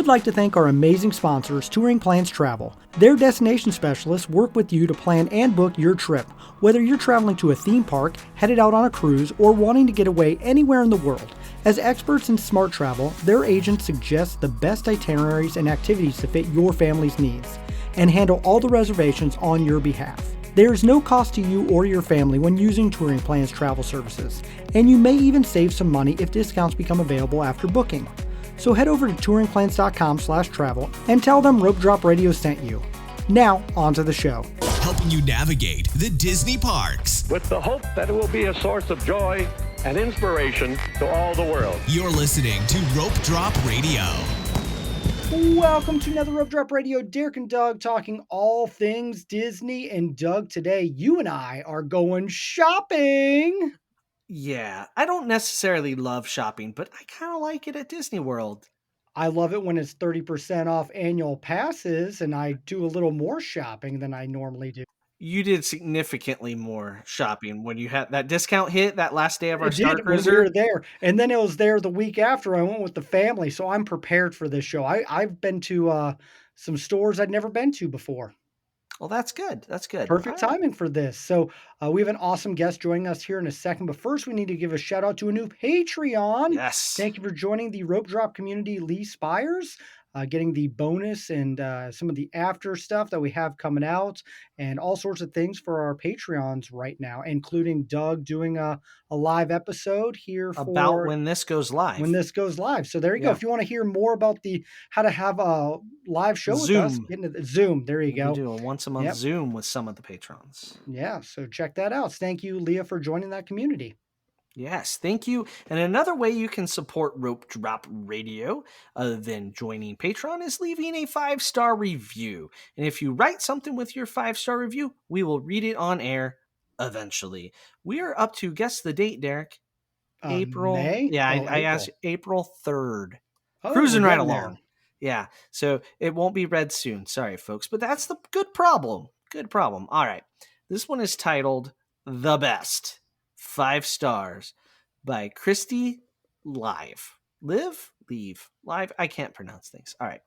would like to thank our amazing sponsors, TouringPlans Travel. Their destination specialists work with you to plan and book your trip, whether you're traveling to a theme park, headed out on a cruise, or wanting to get away anywhere in the world. As experts in smart travel, their agents suggest the best itineraries and activities to fit your family's needs and handle all the reservations on your behalf. There is no cost to you or your family when using TouringPlans travel services, and you may even save some money if discounts become available after booking. So head over to touringplans.com/travel and tell them Rope Drop Radio sent you. Now, on to the show. Helping you navigate the Disney parks. With the hope that it will be a source of joy and inspiration to all the world. You're listening to Rope Drop Radio. Welcome to another Rope Drop Radio. Derek and Doug talking all things Disney. And Doug, today you and I are going shopping. Yeah, I don't necessarily love shopping, but I kind of like it at Disney World. I love it when it's 30% off annual passes, and I do a little more shopping than I normally do. You did significantly more shopping when you had that discount hit that last day of our It Star did when we Cruiser. were there, and then it was there the week after. I went with the family, so I'm prepared for this show. I've been to some stores I'd never been to before. Well, that's good. That's good. Perfect timing for this. So we have an awesome guest joining us here in a second. But first, we need to give a shout out to a new Patreon. Yes. Thank you for joining the Rope Drop community, Lee Spires, getting the bonus and some of the after stuff that we have coming out and all sorts of things for our Patreons right now, including Doug doing a live episode here about when this goes live. So there you go. If you want to hear more about how to have a live show with us, get into Zoom. There you go. We do a once a month Zoom with some of the patrons. Yeah, so check that out. Thank you, Leah, for joining that community. Yes, thank you. And another way you can support Rope Drop Radio other than joining Patreon is leaving a 5-star review. And if you write something with your 5-star review, we will read it on air eventually. We are up to, guess the date, Derek? April. May? Yeah, I asked April 3rd. Cruising right along. Yeah, so it won't be read soon. Sorry, folks. But that's the good problem. Good problem. All right. This one is titled The Best. 5 stars by Christy Live. Leave. Live. I can't pronounce things. All right.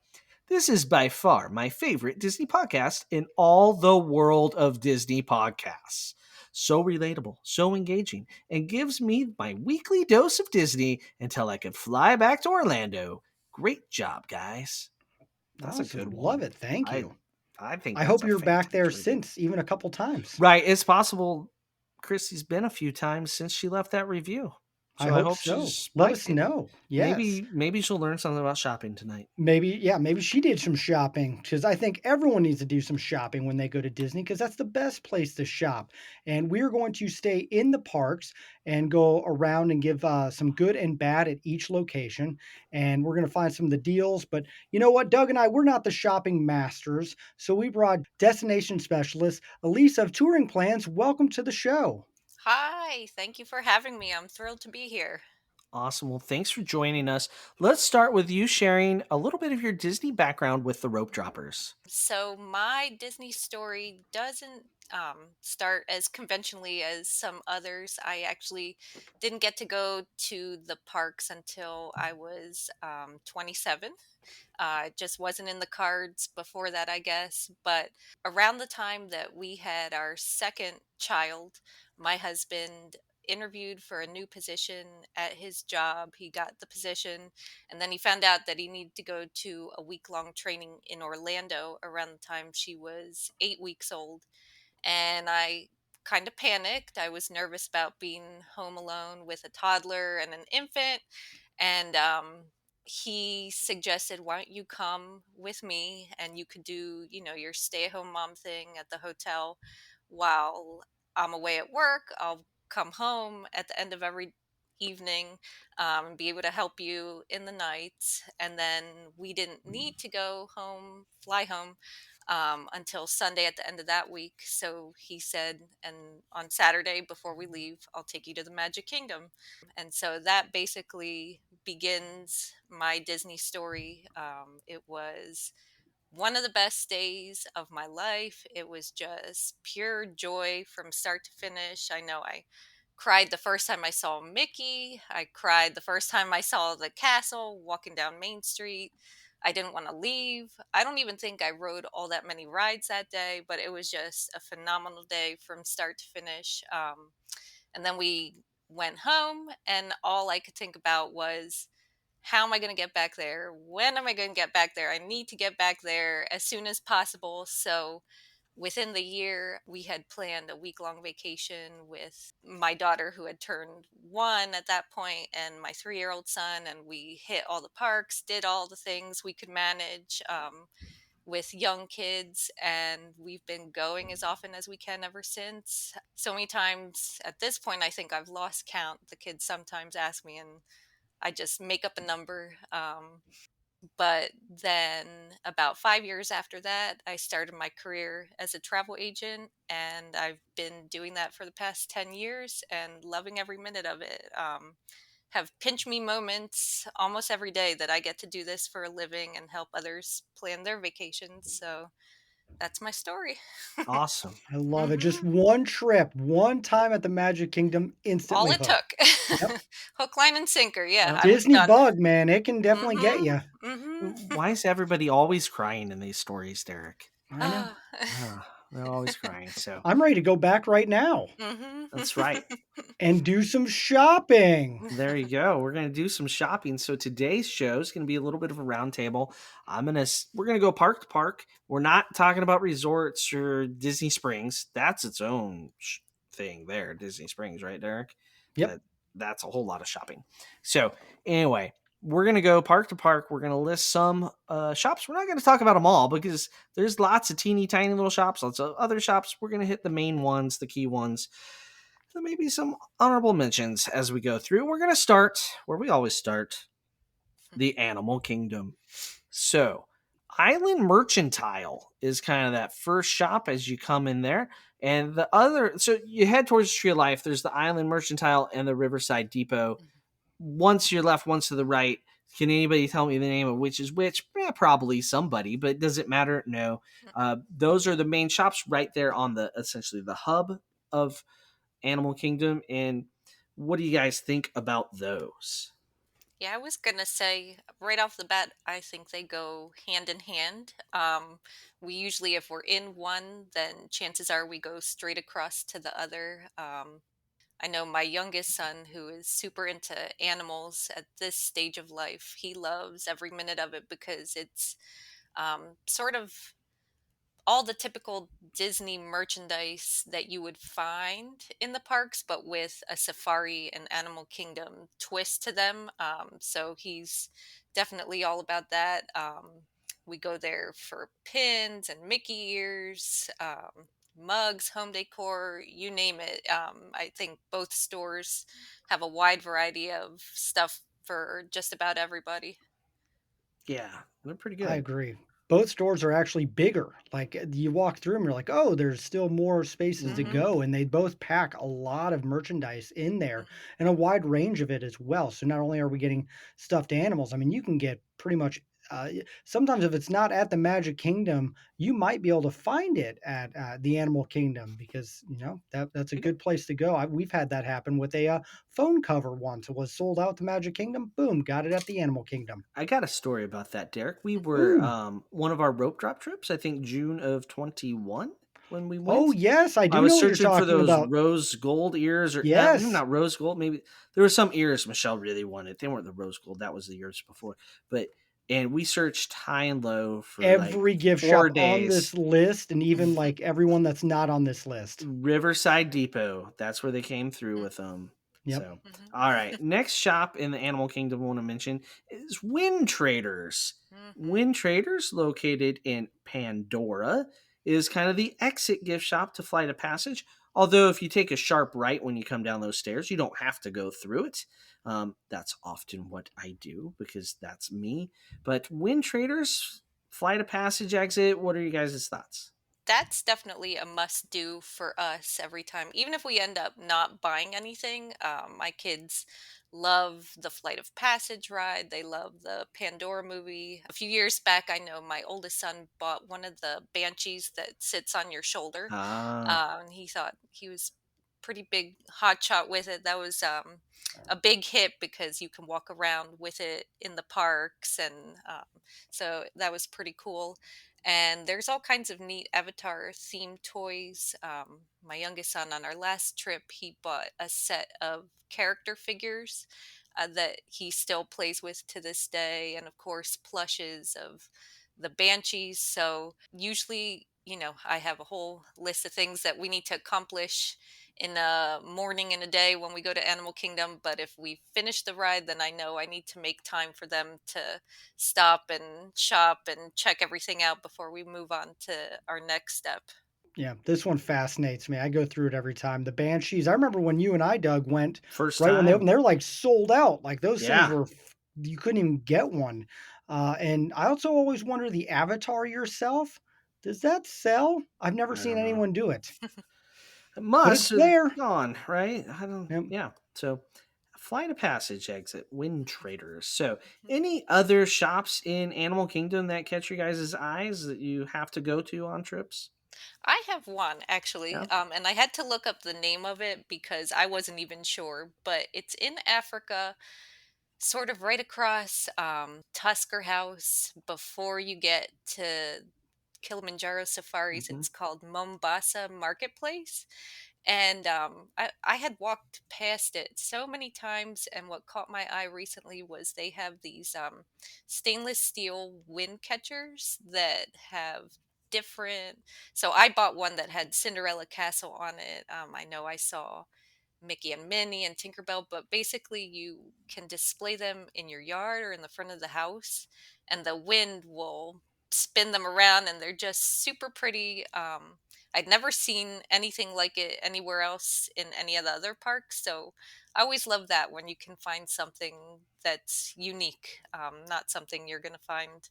This is by far my favorite Disney podcast in all the world of Disney podcasts. So relatable, so engaging, and gives me my weekly dose of Disney until I can fly back to Orlando. Great job, guys. That's awesome. A good one. Love it. Thank you. I hope you're back there since, even a couple times. Right. It's possible Christy's been a few times since she left that review. So I hope so. Let us know. Yes. Maybe she'll learn something about shopping tonight. Maybe she did some shopping, because I think everyone needs to do some shopping when they go to Disney, because that's the best place to shop. And we're going to stay in the parks and go around and give some good and bad at each location. And we're going to find some of the deals. But you know what, Doug and I, we're not the shopping masters. So we brought destination specialist Elisa of TouringPlans. Welcome to the show. Hi, thank you for having me. I'm thrilled to be here. Awesome. Well, thanks for joining us. Let's start with you sharing a little bit of your Disney background with the Rope Droppers. So my Disney story doesn't start as conventionally as some others. I actually didn't get to go to the parks until I was 27. It just wasn't in the cards before that, I guess. But around the time that we had our second child, my husband interviewed for a new position at his job. He got the position, and then he found out that he needed to go to a week-long training in Orlando around the time she was 8 weeks old. And I kind of panicked. I was nervous about being home alone with a toddler and an infant. And he suggested, why don't you come with me and you could do, your stay-at-home mom thing at the hotel while I'm away at work. I'll come home at the end of every evening and be able to help you in the nights. And then we didn't need to fly home until Sunday at the end of that week. So he said, and on Saturday before we leave, I'll take you to the Magic Kingdom. And so that basically begins my Disney story. It was one of the best days of my life. It was just pure joy from start to finish. I know I cried the first time I saw Mickey. I cried the first time I saw the castle walking down Main Street. I didn't want to leave. I don't even think I rode all that many rides that day, but it was just a phenomenal day from start to finish. And then we went home, and all I could think about was, how am I going to get back there? When am I going to get back there? I need to get back there as soon as possible. So within the year, we had planned a week-long vacation with my daughter, who had turned 1 at that point, and my 3-year-old son, and we hit all the parks, did all the things we could manage, with young kids, and we've been going as often as we can ever since. So many times at this point, I think I've lost count. The kids sometimes ask me, and I just make up a number. But then about 5 years after that, I started my career as a travel agent, and I've been doing that for the past 10 years and loving every minute of it. Have pinch me moments almost every day that I get to do this for a living and help others plan their vacations. So that's my story. Awesome. I love it. Just Hmm. one trip, one time at the Magic Kingdom, All instantly it hooked. took. Yep. Hook, line, and sinker. Yeah, I was Disney done. bug, man, it can definitely get Hmm. you. Hmm. Why is everybody always crying in these stories, Derek? I know. They're always crying. So I'm ready to go back right now Hmm. that's right. and do some shopping. There you go. We're going to do some shopping. So today's show is going to be a little bit of a roundtable. We're going to go park to park. We're not talking about resorts or Disney Springs. That's its own thing there, Disney Springs, right, Derek? Yep. That that's a whole lot of shopping. So anyway, we're going to go park to park. We're going to list some shops. We're not going to talk about them all because there's lots of teeny tiny little shops, lots of other shops. We're going to hit the main ones, the key ones. So maybe some honorable mentions as we go through. We're going to start where we always start, the Animal Kingdom. So, Island Mercantile is kind of that first shop as you come in there. And the other, so you head towards the Tree of Life. There's the Island Mercantile and the Riverside Depot. Once you're left, once to the right. Can anybody tell me the name of which is which? Yeah, probably somebody, but does it matter? No. Those are the main shops right there on the essentially the hub of Animal Kingdom. And what do you guys think about those? Yeah, I was gonna say right off the bat, I think they go hand in hand. We usually, if we're in one, then chances are we go straight across to the other. I know my youngest son, who is super into animals at this stage of life, he loves every minute of it because it's sort of all the typical Disney merchandise that you would find in the parks, but with a safari and animal kingdom twist to them. So he's definitely all about that. We go there for pins and Mickey ears, mugs, home decor, you name it. I think both stores have a wide variety of stuff for just about everybody. Yeah, they're pretty I good. agree. Both stores are actually bigger. Like you walk through them, you're like, oh, there's still more spaces to Hmm. go. And they both pack a lot of merchandise in there and a wide range of it as well. So not only are we getting stuffed animals, I mean, you can get pretty much sometimes if it's not at the Magic Kingdom, you might be able to find it at the Animal Kingdom because that's a good place to go. We've had that happen with a phone cover once. It was sold out at the Magic Kingdom. Boom, got it at the Animal Kingdom. I got a story about that, Derek. We were Ooh, one of our rope drop trips, I think June of 21 when we oh went. yes, I I do was know what you're searching for talking those about. rose gold ears, or maybe Yes, not rose gold. Maybe there were some ears Michelle really wanted. They weren't the rose gold. That was the years before. But and we searched high and low for like every gift shop 4 days. on this list, and even like everyone that's not on this list. Riverside Depot. That's where they came through with them. Yep. So, all Hmm. right. Next shop in the Animal Kingdom I want to mention is Wind Traders. Hmm. Wind Traders, located in Pandora, is kind of the exit gift shop to Flight of Passage. Although, if you take a sharp right when you come down those stairs, you don't have to go through it. That's often what I do because that's me. But Wind Traders, Flight of Passage exit, what are you guys' thoughts? That's definitely a must do for us every time. Even if we end up not buying anything, my kids love the Flight of Passage ride. They love the Pandora movie. A few years back, I know my oldest son bought one of the banshees that sits on your shoulder. Ah. And he thought he was pretty big hotshot with it. That was a big hit because you can walk around with it in the parks, and so that was pretty cool. And there's all kinds of neat Avatar themed toys. My youngest son, on our last trip, he bought a set of character figures that he still plays with to this day, and of course, plushes of the banshees. So usually, I have a whole list of things that we need to accomplish in a morning and a day when we go to Animal Kingdom. But if we finish the ride, then I know I need to make time for them to stop and shop and check everything out before we move on to our next step. Yeah, this one fascinates me. I go through it every time. The Banshees. I remember when you and I, Doug, went First right when they time. opened. They're like sold out. Like those things Yeah. were, you couldn't even get one. And I also always wonder the Avatar yourself. Does that sell? I've never I seen don't know. anyone do it, It but it's must have there. gone, right? I don't, Yep. yeah. So, Flight of Passage exit, Wind Traders. So, any other shops in Animal Kingdom that catch your guys' eyes that you have to go to on trips? I have one actually, Yeah. and I had to look up the name of it because I wasn't even sure, but it's in Africa, sort of right across Tusker House before you get to Kilimanjaro Safaris. Hmm. It's called Mombasa Marketplace. And I had walked past it so many times. And what caught my eye recently was they have these stainless steel wind catchers that have different. So I bought one that had Cinderella Castle on it. I know I saw Mickey and Minnie and Tinkerbell, but basically you can display them in your yard or in the front of the house, and the wind will spin them around, and they're just super pretty. I'd never seen anything like it anywhere else in any of the other parks, so I always love that when you can find something that's unique, not something you're going to find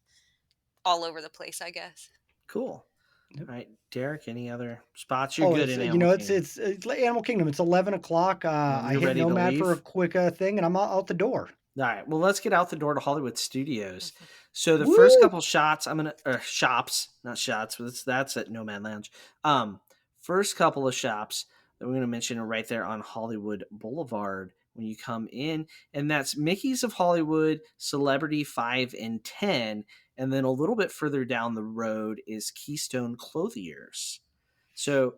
all over the place, I guess. Cool. Yep. All right, Derek, any other spots? You're Oh, good it's in Animal Kingdom. it's like Animal Kingdom. It's 11 o'clock. And I you're hit ready to Nomad for a leave? quick thing, and I'm out the door. All right. Well, let's get out the door to Hollywood Studios. So the first Woo! couple shots, I'm gonna shops, not shots, but that's at Nomad Lounge. First couple of shops that we're gonna mention are right there on Hollywood Boulevard when you come in, and that's Mickey's of Hollywood, Celebrity 5 and 10, and then a little bit further down the road is Keystone Clothiers. So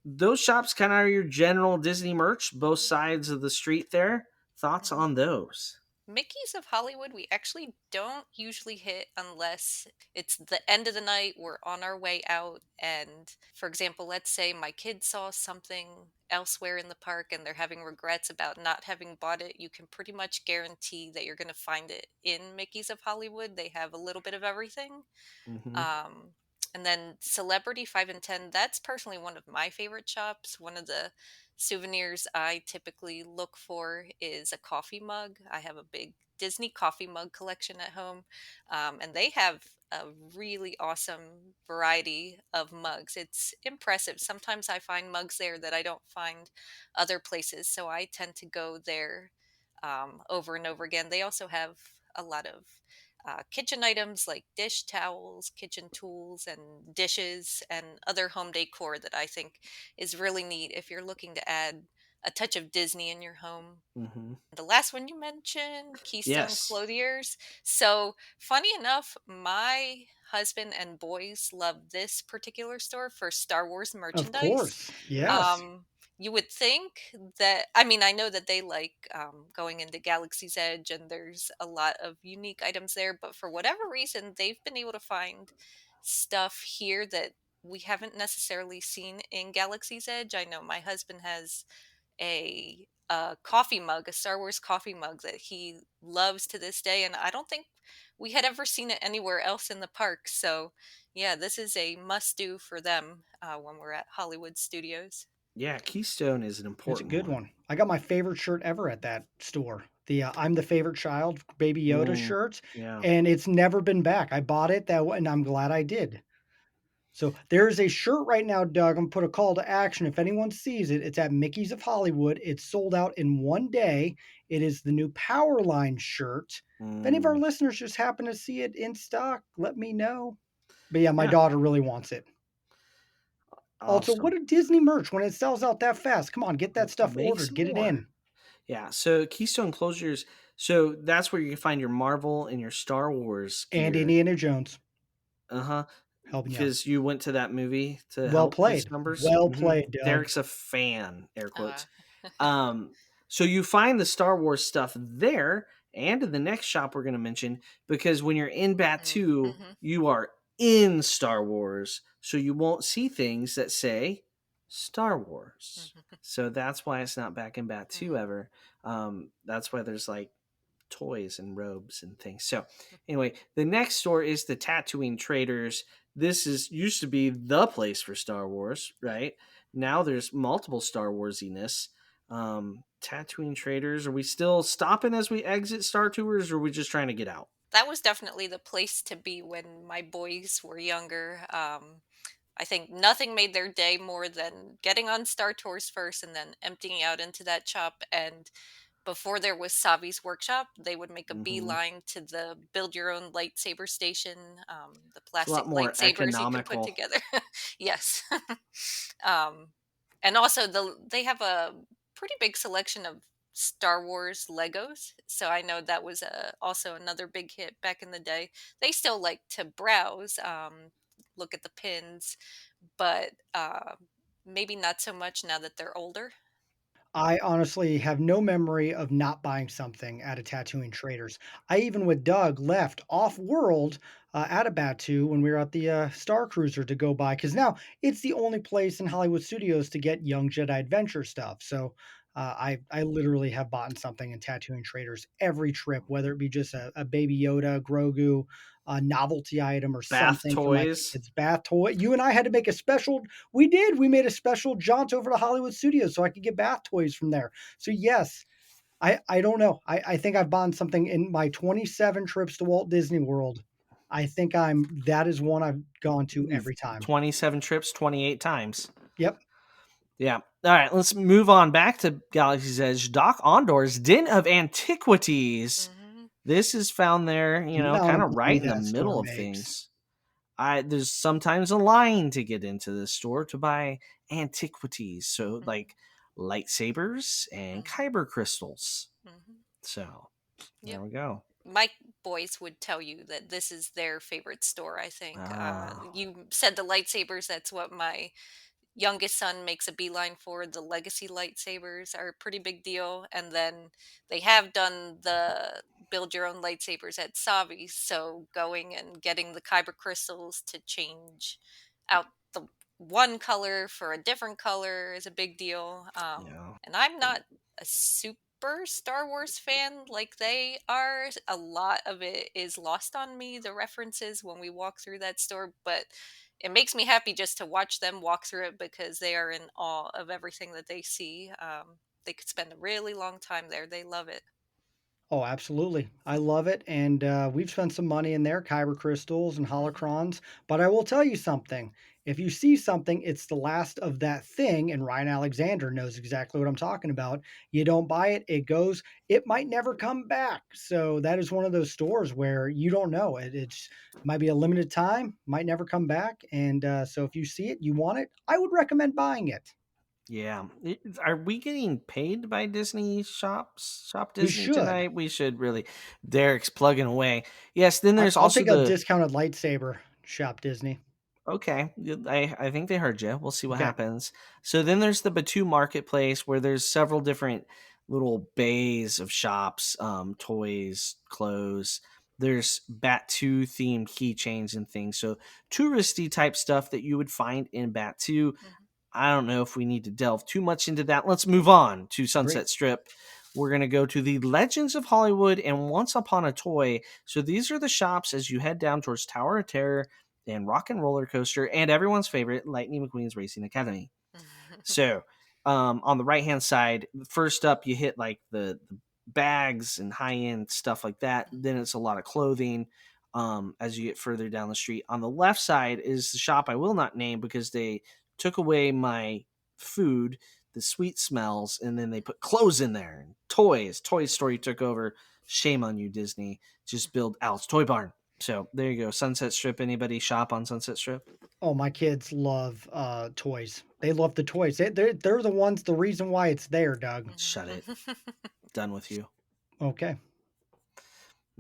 those shops kind of are your general Disney merch, both sides of the street there. Thoughts Mhm. on those? Mickey's of Hollywood, we actually don't usually hit unless it's the end of the night, we're on our way out. And for example, let's say my kids saw something elsewhere in the park and they're having regrets about not having bought it. You can pretty much guarantee that you're going to find it in Mickey's of Hollywood. They have a little bit of everything. Mm-hmm. Um, and then Celebrity 5 and 10, that's personally one of my favorite shops. One of the souvenirs I typically look for is a coffee mug. I have a big Disney coffee mug collection at home, and they have a really awesome variety of mugs. It's impressive. Sometimes I find mugs there that I don't find other places, so I tend to go there over and over again. They also have a lot of kitchen items like dish towels, kitchen tools, and dishes, and other home decor that I think is really neat if you're looking to add a touch of Disney in your home. Mm-hmm. The last one you mentioned, Keystone Yes, Clothiers. So, funny enough, my husband and boys love this particular store for Star Wars Of merchandise. course. Yes. Um, you would think that, I mean, I know that they like going into Galaxy's Edge and there's a lot of unique items there, but for whatever reason, they've been able to find stuff here that we haven't necessarily seen in Galaxy's Edge. I know my husband has a coffee mug, a Star Wars coffee mug that he loves to this day, and I don't think we had ever seen it anywhere else in the park. So, yeah, this is a must do for them when we're at Hollywood Studios. yeah. Keystone is an It's a important good one. one. I got my favorite shirt ever at that store. The I'm the favorite child Baby Yoda Mm, shirt, yeah. and it's never been back. I bought it and I'm glad I did. So there is a shirt right now, Doug. I'm gonna put a call to action. If anyone sees it, it's at Mickey's of Hollywood. It's sold out in one day. It is the new Powerline shirt. If any of our Mm, listeners just happen to see it in stock, let me know. But yeah, my yeah. daughter really wants it. Also, Awesome. what a Disney merch when it sells out that fast. Come on, get that stuff Make ordered. some Get it more. in. Yeah. So Keystone Closures. So that's where you can find your Marvel and your Star Wars And gear. Indiana Jones Uh-huh. helping you out. Because you went to that movie to Well help these played. numbers. Well played, Doug. Derek's a fan, air Uh, quotes. Um, so you find the Star Wars stuff there and in the next shop we're going to mention, because when you're in Batu, mm-hmm. you are in Star Wars, so you won't see things that say Star Wars. Mm-hmm. So that's why it's not back in Batu Mm-hmm. ever. That's why there's like toys and robes and things. So anyway, the next store is the Tatooine Traders. This is used to be the place for Star Wars, right? Now there's multiple Star Warsiness. Tatooine Traders. Are we still stopping as we exit Star Tours, or are we just trying to get out? That was definitely the place to be when my boys were younger. I think nothing made their day more than getting on Star Tours first and then emptying out into that shop. And before there was Savi's workshop, they would make a Mm-hmm. beeline to the build your own lightsaber station, the It's a lot plastic more lightsabers you could put economical. together. Yes. um, and also they have a pretty big selection of Star Wars Legos. So I know that was also another big hit back in the day. They still like to browse, look at the pins, but maybe not so much now that they're older. I honestly have no memory of not buying something at a Tatooine Traders. I even with Doug left off world at a Batu when we were at the Star Cruiser to go buy because now it's the only place in Hollywood Studios to get Young Jedi Adventure stuff. So I literally have bought something in Tatooine Traders every trip, whether it be just a Baby Yoda, Grogu, a novelty item, or Bath something for my toys. kids' bath toy. You and I had to make a special we did. We made a special jaunt over to Hollywood Studios so I could get bath toys from there. So yes, I don't know. I think I've bought something in my 27 trips to Walt Disney World. I think that is one I've gone to You've every time. 27 trips, 28 times. Yep. Yeah. All right, let's move on back to Galaxy's Edge. Doc Ondor's Den of Antiquities. Hmm. This is found there, The amount kind of of money right in the that store middle of makes. things. There's sometimes a line to get into this store to buy antiquities, so like lightsabers and Hmm. kyber crystals. Hmm. So there Yep. we go. My boys would tell you that this is their favorite store, I think. Ah, You said the lightsabers, that's what my youngest son makes a beeline for. The legacy lightsabers are a pretty big deal. And then they have done the build your own lightsabers at Savi's. So going and getting the kyber crystals to change out the one color for a different color is a big deal. yeah. And I'm not a super Star Wars fan like they are. A lot of it is lost on me, the references when we walk through that store, but it makes me happy just to watch them walk through it because they are in awe of everything that they see. They could spend a really long time there. They love it. Oh, absolutely. I love it. And we've spent some money in there, kyber crystals and Hmm. holocrons. But I will tell you something. If you see something, it's the last of that thing. And Ryan Alexander knows exactly what I'm talking about. You don't buy it, it goes, it might never come back. So that is one of those stores where you don't know. It's might be a limited time, might never come back. And so if you see it, you want it, I would recommend buying it. Yeah. Are we getting paid by Disney shops? Shop We Disney should. tonight? We should really. Derek's plugging away. Yes, then there's I'll also take a the. discounted lightsaber, Shop Disney. Okay, I think they heard you. We'll see what Okay. happens. So then there's the Batu Marketplace where there's several different little bays of shops, toys, clothes. There's Batu themed keychains and things. So touristy type stuff that you would find in Batu. Hmm. I don't know if we need to delve too much into that. Let's move on to Great. Sunset Strip. We're going to go to the Legends of Hollywood and Once Upon a Toy. So these are the shops as you head down towards Tower of Terror and Rock and Roller Coaster and everyone's favorite, Lightning McQueen's Racing Academy. So on the right hand side, first up, you hit like the bags and high end stuff like that. Then it's a lot of clothing. As you get further down the street, on the left side is the shop I will not name because they took away my food, the sweet smells, and then they put clothes in there and toys. Toy Story took over. Shame on you, Disney. Just build Al's Toy Barn. So there you go. Sunset Strip. Anybody shop on Sunset Strip? Oh, my kids love toys. They love the toys. They're the ones. The reason why it's there, Doug. Shut it. Done with you. Okay.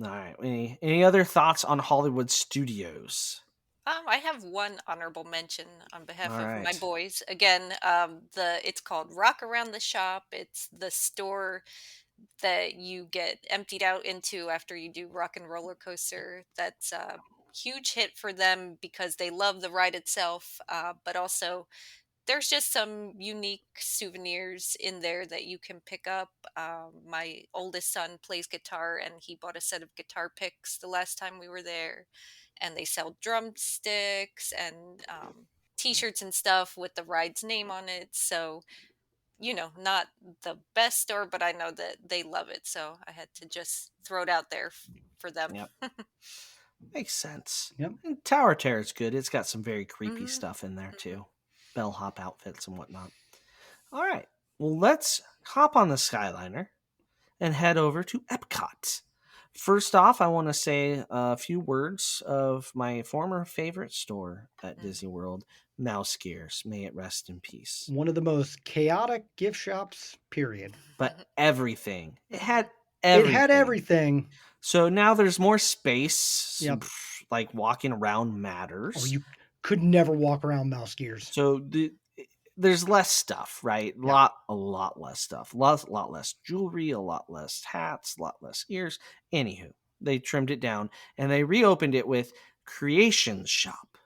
All right. Any other thoughts on Hollywood studios? I have one honorable mention on behalf All of my right. boys. Again, it's called Rock Around the Shop. It's the store that you get emptied out into after you do Rock and Roller Coaster. That's a huge hit for them because they love the ride itself, but also there's just some unique souvenirs in there that you can pick up. My oldest son plays guitar, and he bought a set of guitar picks the last time we were there. And they sell drumsticks and T-shirts and stuff with the ride's name on it. So not the best store, but I know that they love it. So I had to just throw it out there for them. Yep. Makes sense. Yep. And Tower Terror is good. It's got some very creepy Mhm. stuff in there too. Bellhop outfits and whatnot. All right. Well, let's hop on the Skyliner and head over to Epcot. First off, I want to say a few words of my former favorite store at Disney World, Mouse Gears. May it rest in peace. One of the most chaotic gift shops, period. But everything. It had It everything. had everything. So now there's more space. Yep. Like walking around matters. Or you could never walk around Mouse Gears. So there's less stuff, right? Yeah. A lot less stuff. Lot less jewelry, a lot less hats, a lot less ears. Anywho, they trimmed it down and they reopened it with Creations Shop.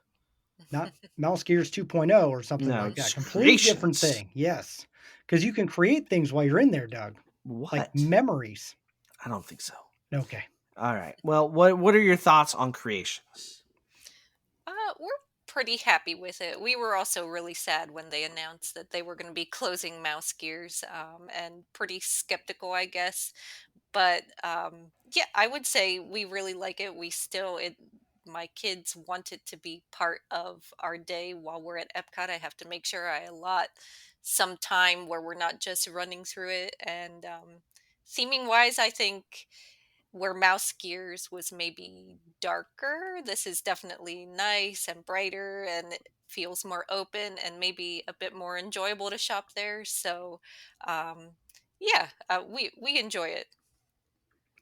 Not Mouse Gears 2.0 or something No, like that. it's Completely different Creations. thing. Yes. Because you can create things while you're in there, Doug. What? Like memories. I don't think so. Okay. All right. Well, what are your thoughts on Creations? We're pretty happy with it. We were also really sad when they announced that they were going to be closing Mouse Gears, and pretty skeptical, I guess. But yeah, I would say we really like it. My kids want it to be part of our day while we're at Epcot. I have to make sure I allot some time where we're not just running through it. And theming wise, I think where Mouse Gears was maybe darker, this is definitely nice and brighter, and it feels more open and maybe a bit more enjoyable to shop there. So, um, yeah, we enjoy it.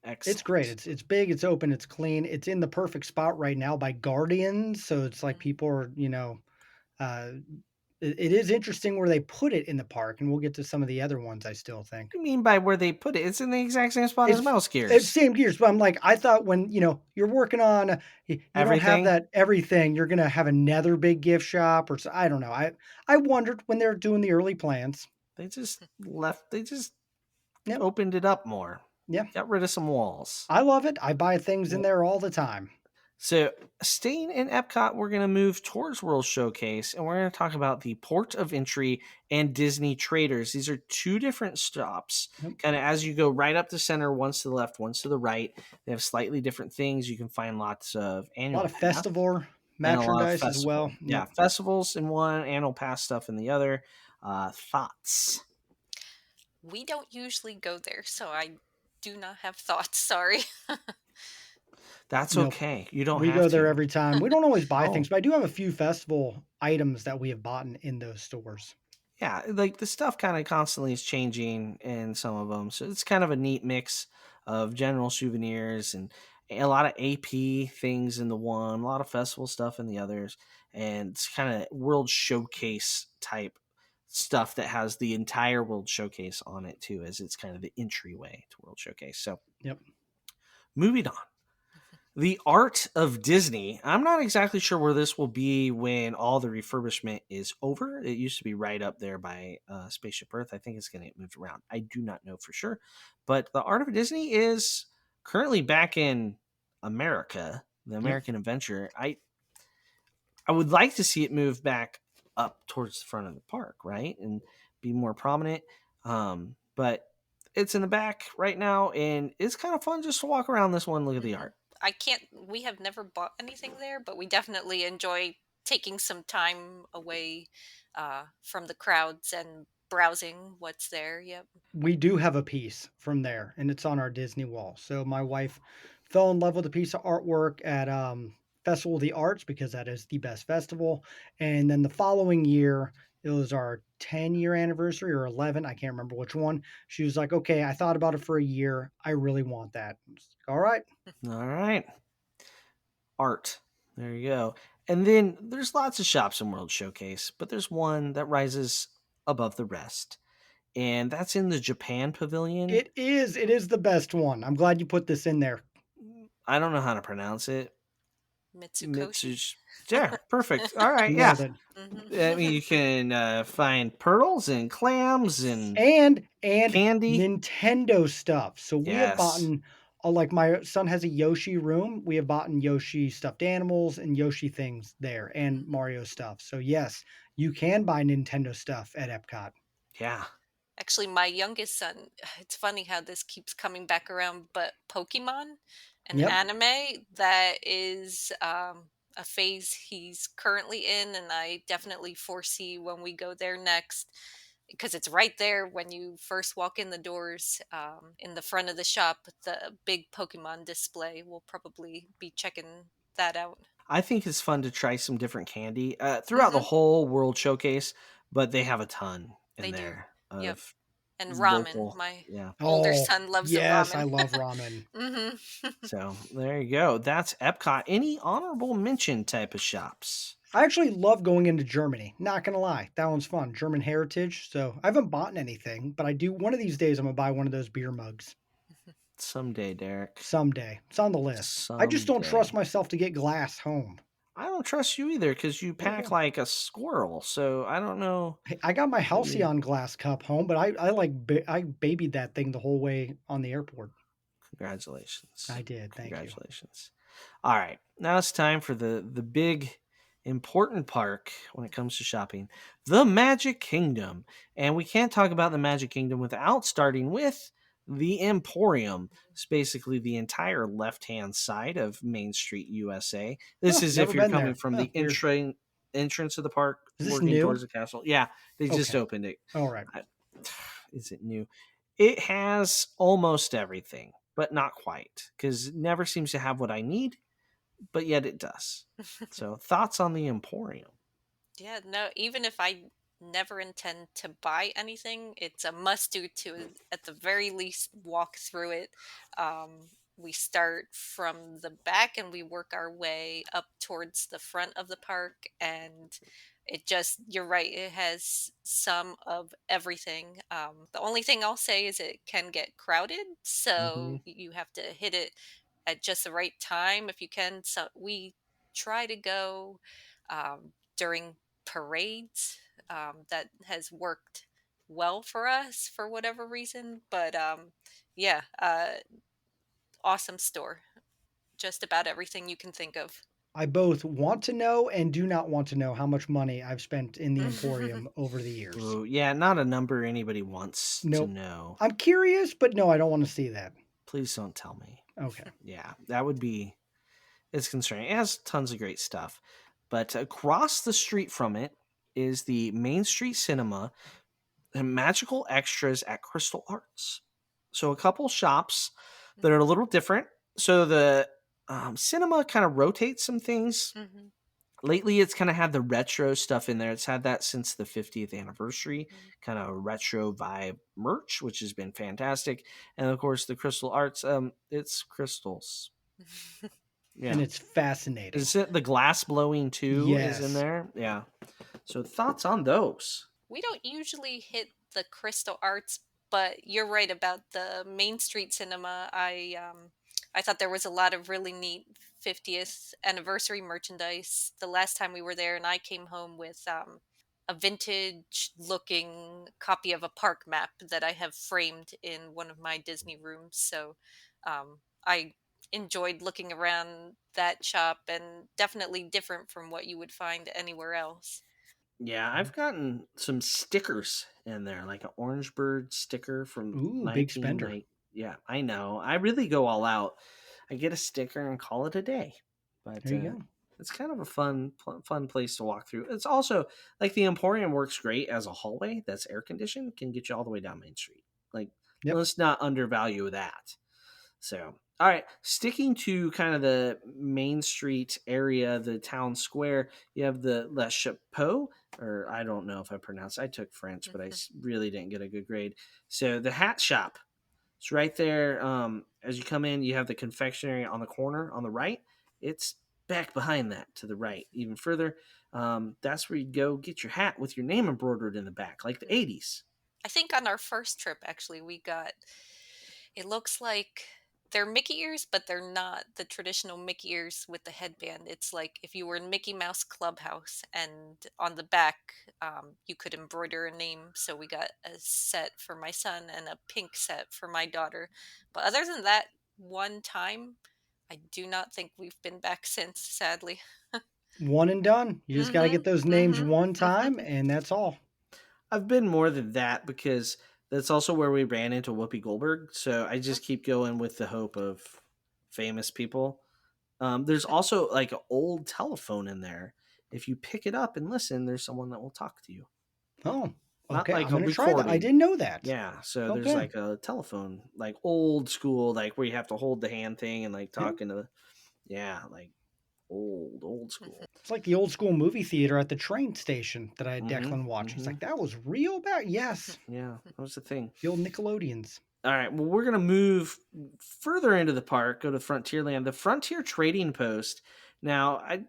It's Excellent. great. It's big, it's open, it's clean. It's in the perfect spot right now by Guardians. So it's like people are, uh, it is interesting where they put it in the park, and we'll get to some of the other ones, I still think. What do you mean by where they put it? It's in the exact same spot as Mouse It's Gears. same gears, but I'm like, I thought when you're working on you don't have Everything? that everything, you're gonna have another big gift shop or I don't know. I wondered when they're doing the early plans. They just left. They just Yep. opened it up more. Yeah. Got rid of some walls. I love it. I buy things in there all the time. So, staying in Epcot, we're going to move towards World Showcase and we're going to talk about the Port of Entry and Disney Traders. These are two different stops. Yep. Kind of as you go right up the center, one's to the left, one's to the right. They have slightly different things. You can find lots of A annual lot of pass festival and a lot of merchandise as festival. well. Yeah, Yep. festivals in one, annual pass stuff in the other. Thoughts? We don't usually go there, so I do not have thoughts. Sorry. That's Nope. okay. You don't We have go there to. every time. We don't always buy Oh. things, but I do have a few festival items that we have bought in those stores. Yeah, like the stuff kind of constantly is changing in some of them. So it's kind of a neat mix of general souvenirs and a lot of AP things in the one, a lot of festival stuff in the others. And it's kind of World Showcase type stuff that has the entire World Showcase on it too, as it's kind of the entryway to World Showcase. So, Yep. moving on. The Art of Disney. I'm not exactly sure where this will be when all the refurbishment is over. It used to be right up there by Spaceship Earth. I think it's going to get moved around. I do not know for sure. But the Art of Disney is currently back in America, the American Adventure. I would like to see it move back up towards the front of the park, right? And be more prominent. But it's in the back right now, and it's kind of fun just to walk around this one, look at the art. We have never bought anything there, but we definitely enjoy taking some time away from the crowds and browsing what's there. Yep. We do have a piece from there, and it's on our Disney wall. So my wife fell in love with a piece of artwork at Festival of the Arts because that is the best festival. And then the following year, it was our 10-year anniversary or 11. I can't remember which one. She was like, okay, I thought about it for a year. I really want that. I was like, all right. All right. Art. There you go. And then there's lots of shops in World Showcase, but there's one that rises above the rest. And that's in the Japan Pavilion. It is the best one. I'm glad you put this in there. I don't know how to pronounce it. Mitsukoshi. Yeah, perfect. All right, Nailed yeah. it. I mean, you can find pearls and clams and And candy. Nintendo stuff. So we have bought, Yes. like my son has a Yoshi room. We have bought Yoshi stuffed animals and Yoshi things there and Mario stuff. So yes, you can buy Nintendo stuff at Epcot. Yeah. Actually, my youngest son, it's funny how this keeps coming back around, but Pokemon, an Yep. anime that is a phase he's currently in, and I definitely foresee when we go there next, because it's right there when you first walk in the doors, in the front of the shop, the big Pokemon display. We'll probably be checking that out. I think it's fun to try some different candy throughout the whole World Showcase, but they have a ton in They do. there Yep. of And ramen. local. My Yeah. older Oh, son loves the yes, I ramen. love ramen. So there you go. That's Epcot. Any honorable mention type of shops? I actually love going into Germany. Not gonna lie, that one's fun. German heritage. So I haven't bought anything, but I do. One of these days, I'm gonna buy one of those beer mugs. Someday, Derek. Someday, it's on the list. I just don't trust Someday. myself to get glass home. I don't trust you either because you There you pack go. like a squirrel. So I don't know. Hey, I got my Maybe. Halcyon glass cup home, but I babied that thing the whole way on the airport. Congratulations. I did. Thank you. Congratulations. All right. Now it's time for the big important park when it comes to shopping, the Magic Kingdom. And we can't talk about the Magic Kingdom without starting with the Emporium. It's basically the entire left-hand side of Main Street, USA. This Oh, is if never you're been coming there. from Oh, the weird. entrance of the park Is this working new? towards the castle. Yeah, they just Okay. opened it. All right. Is it new? It has almost everything, but not quite, because it never seems to have what I need, but yet it does. So, thoughts on the Emporium? Yeah, no, even if I never intend to buy anything, it's a must do to, at the very least, walk through it. We start from the back and we work our way up towards the front of the park. And it just, you're right, it has some of everything. The only thing I'll say is it can get crowded. Hmm. So you have to hit it at just the right time if you can. So we try to go during parades. That has worked well for us for whatever reason. But yeah, awesome store. Just about everything you can think of. I both want to know and do not want to know how much money I've spent in the Emporium over the years. Ooh, yeah, not a number anybody wants to Nope. know. I'm curious, but no, I don't want to see that. Please don't tell me. Okay. Yeah, that would be, it's concerning. It has tons of great stuff. But across the street from it is the Main Street Cinema and magical extras at Crystal Arts. So a couple shops that are a little different. So the cinema kind of rotates some things. Mhm. Lately, it's kind of had the retro stuff in there. It's had that since the 50th anniversary, kind of retro vibe merch, which has been fantastic. And of course, the Crystal Arts, it's crystals. Yeah. And it's fascinating. Is it the glass blowing too is in Yes. there? Yeah. So thoughts on those? We don't usually hit the Crystal Arts, but you're right about the Main Street Cinema. I thought there was a lot of really neat 50th anniversary merchandise the last time we were there, and I came home with a vintage looking copy of a park map that I have framed in one of my Disney rooms. So I enjoyed looking around that shop, and definitely different from what you would find anywhere else. Yeah, I've gotten some stickers in there, like an Orange Bird sticker from Ooh, big spender. 1990. Yeah, I know. I really go all out. I get a sticker and call it a day. But There you go. it's kind of a fun place to walk through. It's also like the Emporium works great as a hallway that's air conditioned, can get you all the way down Main Street. Like, Yep. let's not undervalue that. So, All right, sticking to kind of the Main Street area, the town square, you have the La Chapeau, or I don't know if I pronounced. I took French, but really didn't get a good grade. So the hat shop, it's right there. As you come in, you have the confectionery on the corner on the right. It's back behind that to the right, even further. That's where you go get your hat with your name embroidered in the back, like the '80s. I think on our first trip, actually, we got, it looks like they're Mickey ears, but they're not the traditional Mickey ears with the headband. It's like if you were in Mickey Mouse Clubhouse, and on the back, you could embroider a name. So we got a set for my son and a pink set for my daughter. But other than that, one time, I do not think we've been back since, sadly. One and done. You just got to Mm-hmm. get those names one Mm-hmm. time, and that's all. I've been more than that because that's also where we ran into Whoopi Goldberg. So I just keep going with the hope of famous people. There's also like an old telephone in there. If you pick it up and listen, there's someone that will talk to you. Oh, Not okay. like I'm a going to try that. I recording. didn't know that. Yeah. So there's Okay. like a telephone, like old school, like where you have to hold the hand thing and like Yeah. talking to the, yeah, like old school. It's like the old school movie theater at the train station that I had Mm-hmm, Declan watch. It's mm-hmm. like, that was real back. Yes. Yeah, that was the thing. The old Nickelodeons. All right. Well, we're going to move further into the park, go to Frontierland, the Frontier Trading Post. Now, I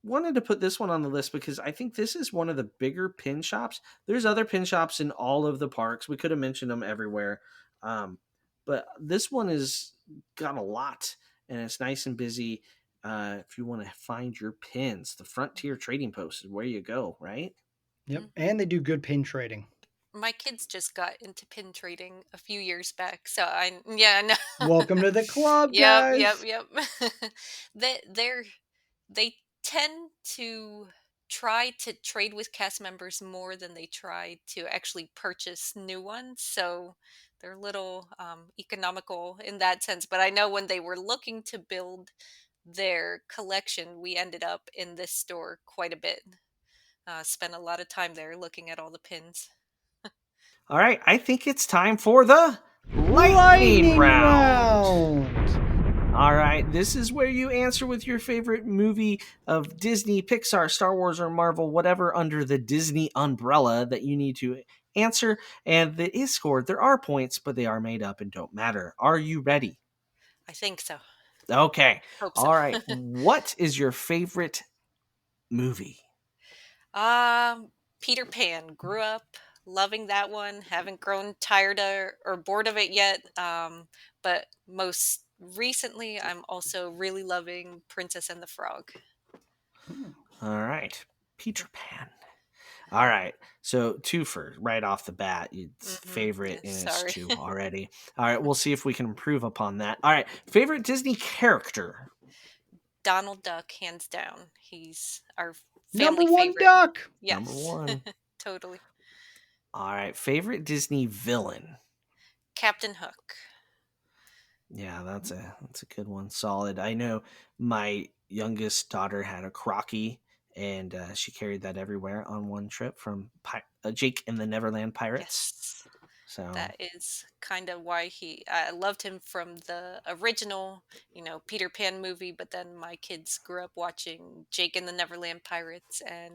wanted to put this one on the list because I think this is one of the bigger pin shops. There's other pin shops in all of the parks. We could have mentioned them everywhere. But this one is got a lot and it's nice and busy. If you want to find your pins, the Frontier Trading Post is where you go, right? Yep. And they do good pin trading. My kids just got into pin trading a few years back, so yeah, I know. Welcome to the club, Yep, yep, guys. yep. They're they tend to try to trade with cast members more than they try to actually purchase new ones. So they're a little economical in that sense. But I know when they were looking to build their collection, we ended up in this store quite a bit. Spent a lot of time there looking at all the pins. All right. I think it's time for the lightning Lightning round. round. All right, this is where you answer with your favorite movie of Disney, Pixar, Star Wars, or Marvel, whatever under the Disney umbrella that you need to answer. And that is scored. There are points, but they are made up and don't matter. Are you ready? I think so. Okay. Hope so. All right. What is your favorite movie? Um, Peter Pan. Grew up loving that one. Haven't grown tired or bored of it yet. But most recently, I'm also really loving Princess and the Frog. All right. Peter Pan. All right. So two for right off the bat. It's favorite Yeah, and it's sorry. two already. All right. We'll see if we can improve upon that. All right. Favorite Disney character? Donald Duck, hands down. He's our Number family one favorite. duck. Yes. Number one. Totally. All right. Favorite Disney villain? Captain Hook. Yeah, that's a good one. Solid. I know my youngest daughter had a Crocky, and she carried that everywhere on one trip from Jake and the Neverland Pirates. Yes. So That is kind of why I loved him from the original, Peter Pan movie, but then my kids grew up watching Jake and the Neverland Pirates, and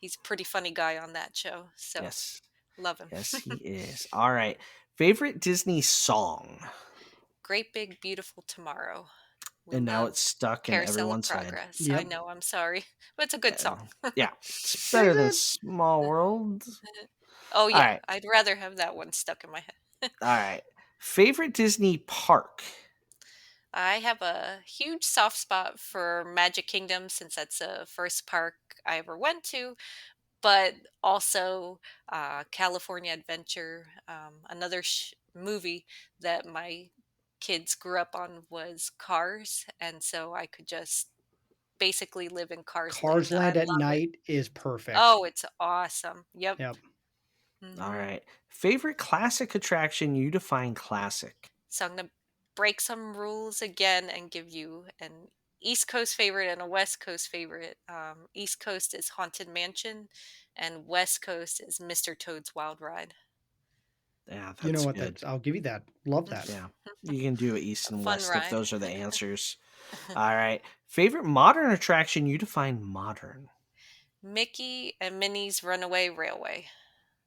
he's a pretty funny guy on that show. So yes, love him. yes, he is. All right. Favorite Disney song? Great Big Beautiful Tomorrow. We And now love it's stuck in Carousel of everyone's head. Progress. I Yep. know, I'm sorry, but it's a good song. Yeah, it's better than Small World. Oh, All yeah. right. I'd rather have that one stuck in my head. All right. Favorite Disney park? I have a huge soft spot for Magic Kingdom since that's the first park I ever went to, but also California Adventure. Another movie that my kids grew up on was Cars, and so I could just basically live in Cars Cars Land. I Land at love it. night is perfect. Oh, it's awesome. Yep. Yep. All hmm right. Favorite classic attraction you define classic? So I'm gonna break some rules again and give you an East Coast favorite and a West Coast favorite. East Coast is Haunted Mansion, and West Coast is Mr. Toad's Wild Ride. Yeah, You know that's what? good. I'll give you that. Love that. Yeah. You can do it A east and fun west if ride. those are the answers. All right. Favorite modern attraction you define modern? Mickey and Minnie's Runaway Railway.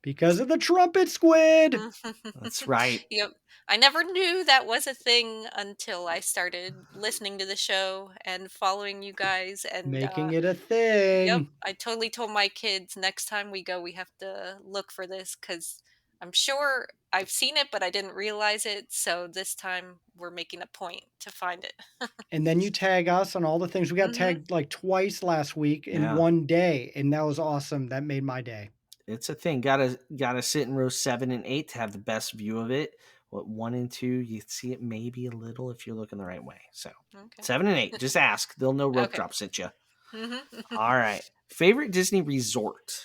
Because of the trumpet squid. That's right. Yep. I never knew that was a thing until I started listening to the show and following you guys. And Making it a yep, thing. I totally told my kids next time we go, we have to look for this because I'm sure I've seen it, but I didn't realize it. So this time we're making a point to find it. And then you tag us on all the things. We got Hmm. tagged like twice last week in Yeah. one day, and that was awesome. That made my day. It's a thing. Gotta sit in row 7 and 8 to have the best view of it. What 1 and 2, you see it maybe a little if you're looking the right way. So Okay. 7 and 8, just ask. They'll know rope Okay. drop sent you. Hmm. All right. Favorite Disney resort?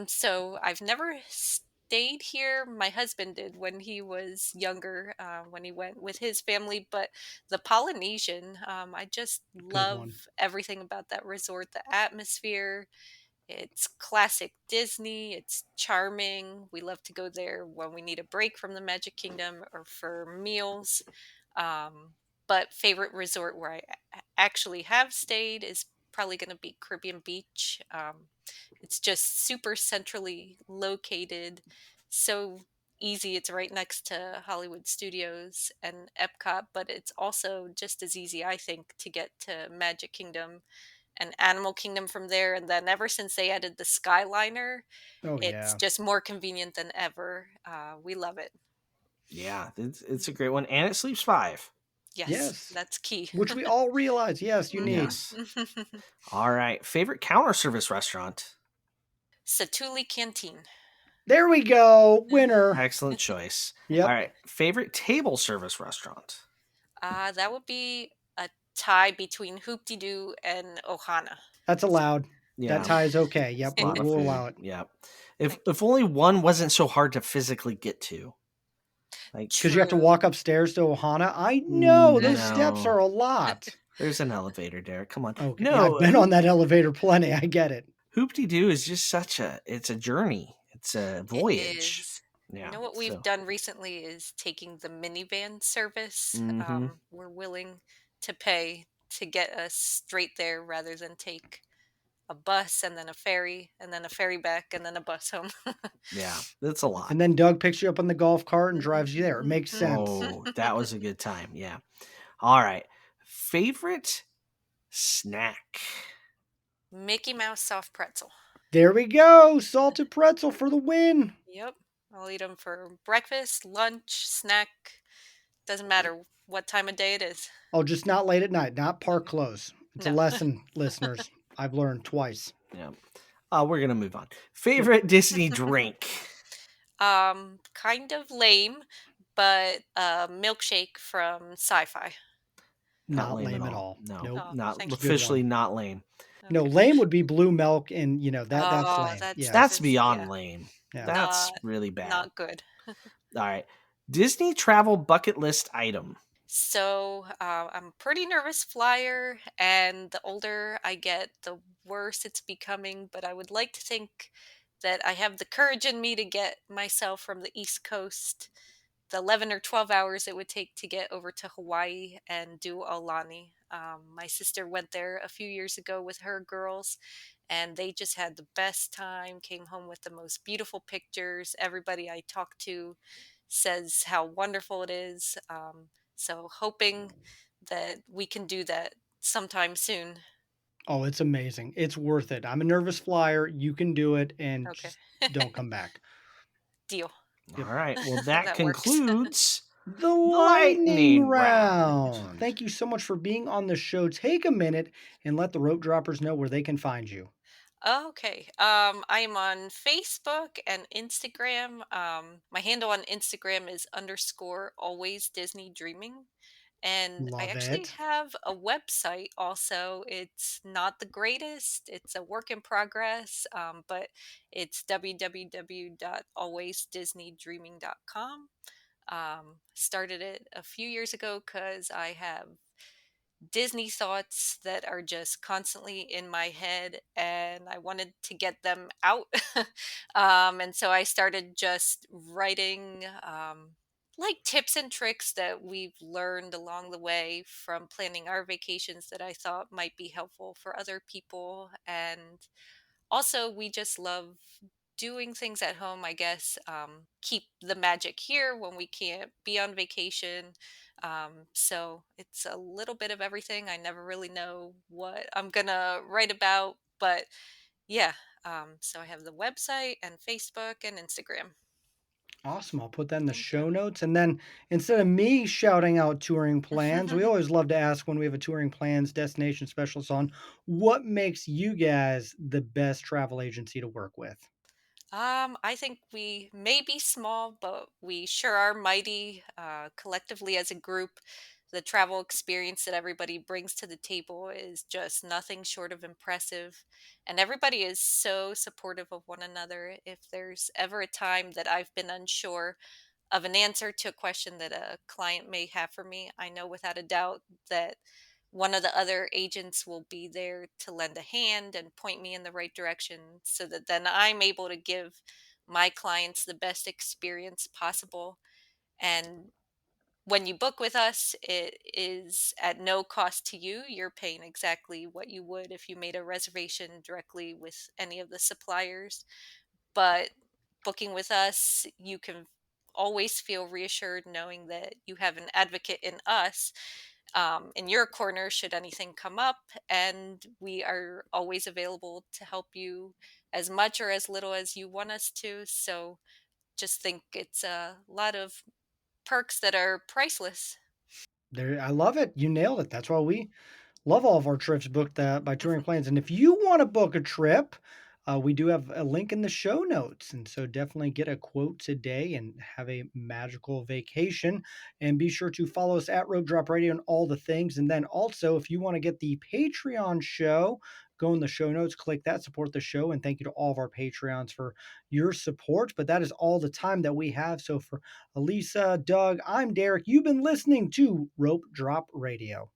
So I've never stayed here. My husband did when he was younger, when he went with his family. But the Polynesian, I just Good love one. everything about that resort. The atmosphere. It's classic Disney. It's charming. We love to go there when we need a break from the Magic Kingdom or for meals. Um, but favorite resort where I actually have stayed is probably going to be Caribbean Beach. It's just super centrally located, so easy. It's right next to Hollywood Studios and Epcot, but it's also just as easy, I think, to get to Magic Kingdom and Animal Kingdom from there. And then ever since they added the Skyliner, Oh, it's yeah. just more convenient than ever. We love it. Yeah, it's a great one. And it sleeps 5. Yes, Yes. that's key. Which we all realize, yes, you Hmm. need. Yes. All right. Favorite counter service restaurant? Satuli Canteen. There we go. Winner. Excellent choice. All Yep. right. Favorite table service restaurant? That would be a tie between Hoop-Dee Doo and Ohana. That's allowed. That Yeah. tie is okay. Yep. A lot of We'll food. allow it. Yeah. Thank you. If only one wasn't so hard to physically get to. Like Because you have to True. walk upstairs to Ohana. I know. Those steps no. are a lot. There's an elevator, Derek. Come on. Okay. Yeah, I've No, been on that elevator plenty. I get it. Hoop-Dee-Doo is just it's a journey. It's a It voyage. is. You Yeah. know what we've So, done recently is taking the minivan service. mhm. We're willing to pay to get us straight there rather than take a bus and then a ferry and then a ferry back and then a bus home. Yeah, that's a lot. And then Doug picks you up on the golf cart and drives you there. It makes Mhm. sense. Oh, that was a good time. Yeah. All right. Favorite snack? Mickey Mouse soft pretzel. There we go. Salted pretzel for the win. Yep. I'll eat them for breakfast, lunch, snack. Doesn't matter what time of day it is. Oh, just not late at night, not park Okay. close. It's a No. lesson, listeners. I've learned twice. Yeah. We're gonna move on. Favorite Disney drink? Kind of lame, but a milkshake from Sci-Fi. Not Not lame at lame at all. all. No, Nope. Oh, not thank you. Good officially one. not lame. No, Okay. lame would be blue milk, and that's Oh, lame. that's Yeah. That's just beyond yeah, lame. Yeah. That's not really bad. not good. All right. Disney travel bucket list item. So I'm a pretty nervous flyer, and the older I get, the worse it's becoming. But I would like to think that I have the courage in me to get myself from the East Coast, the 11 or 12 hours it would take to get over to Hawaii and do Aulani. My sister went there a few years ago with her girls, and they just had the best time, came home with the most beautiful pictures. Everybody I talk to says how wonderful it is. So hoping that we can do that sometime soon. Oh, it's amazing. It's worth it. I'm a nervous flyer. You can do it, and Okay. just don't come back. Deal. All Yep. right. Well, that That works. concludes The the lightning lightning round. round. Thank you so much for being on the show. Take a minute and let the rope droppers know where they can find you. Okay. I am on Facebook and Instagram. My handle on Instagram is underscore always Disney dreaming. And I Love actually it. have a website also. It's not the greatest, it's a work in progress, but it's www.alwaysdisneydreaming.com. Started it a few years ago because I have Disney thoughts that are just constantly in my head, and I wanted to get them out. And so I started just writing like tips and tricks that we've learned along the way from planning our vacations that I thought might be helpful for other people. And also, we just love doing things at home, I guess. Keep the magic here when we can't be on vacation. So it's a little bit of everything. I never really know what I'm going to write about, but yeah. So I have the website and Facebook and Instagram. Awesome. I'll put that in the Thank you. show notes. And then instead of me shouting out touring plans, we always love to ask when we have a touring plans destination specialist on what makes you guys the best travel agency to work with. I think we may be small, but we sure are mighty. Collectively, as a group, the travel experience that everybody brings to the table is just nothing short of impressive. And everybody is so supportive of one another. If there's ever a time that I've been unsure of an answer to a question that a client may have for me, I know without a doubt that one of the other agents will be there to lend a hand and point me in the right direction so that then I'm able to give my clients the best experience possible. And when you book with us, it is at no cost to you. You're paying exactly what you would if you made a reservation directly with any of the suppliers. But booking with us, you can always feel reassured knowing that you have an advocate in us, in your corner should anything come up. And we are always available to help you as much or as little as you want us to. So just think it's a lot of perks that are priceless. There, I love it. You nailed it. That's why we love all of our trips booked by Touring Plans. And if you want to book a trip, we do have a link in the show notes. And so definitely get a quote today and have a magical vacation. And be sure to follow us at Rope Drop Radio and all the things. And then also, if you want to get the Patreon show, go in the show notes, click that, support the show. And thank you to all of our Patreons for your support. But that is all the time that we have. So for Elisa, Doug, I'm Derek. You've been listening to Rope Drop Radio.